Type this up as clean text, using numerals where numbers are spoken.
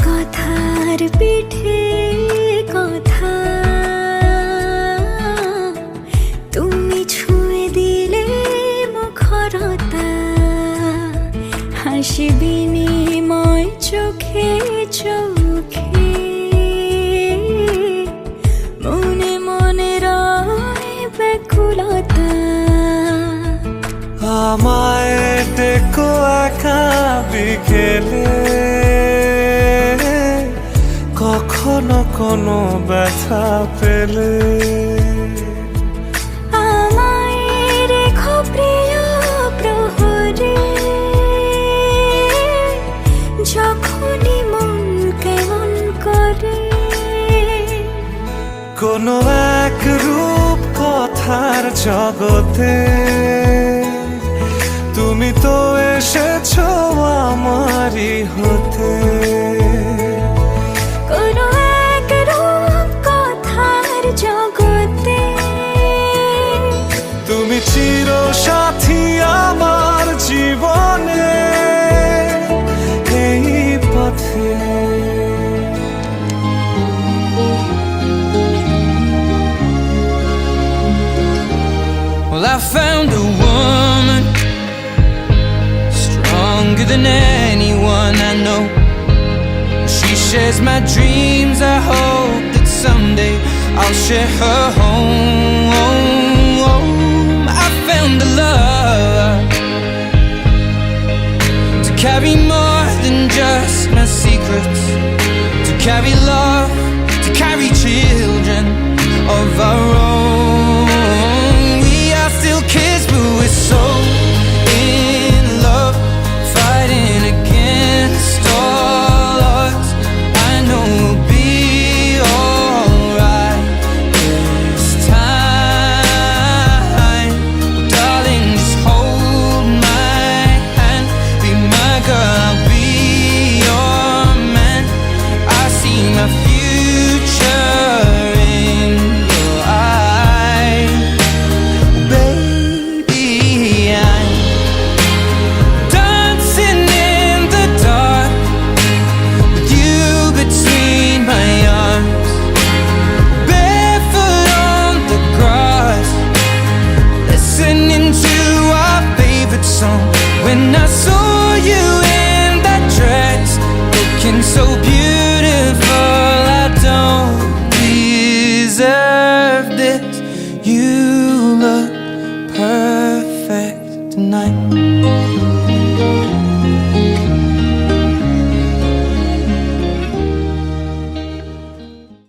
কথার পিঠে কথা, তুমি ছুঁয়ে দিলে মুখরতা, হাসি বিনিময় চোখে চোখে, মনে মনে রয় ব্যাকুলতা। আমায় ডেকো একা বিকেলে, কখনো কোনো ব্যথা পেলে, আমায় রেখো প্রিয় প্রহরে, যখনই মন কেমন করে। কোনো এক রূপ কথার জগতে তুমি তো এসেছো আমারই হতে। কোনো এক রূপ কথার জগতে তুমি চির সাথী আমার জীবনে, এই পথে। Well, I found a woman stronger than anyone I know. She shares my dreams. I hope that someday I'll share her home. I found a love to carry more than just my secrets, to carry love, to carry children of our own. We are still kids, but we're so in love, fighting against all odds. I know we'll be alright this time. Darling, just hold my hand, be my girl, I'll be your man. I see my future in your eyes. Baby, I'm dancing in the dark with you between my arms, barefoot on the grass, listening to our favorite song. When I saw you in that dress, looking so beautiful, I don't deserve this. You look perfect tonight.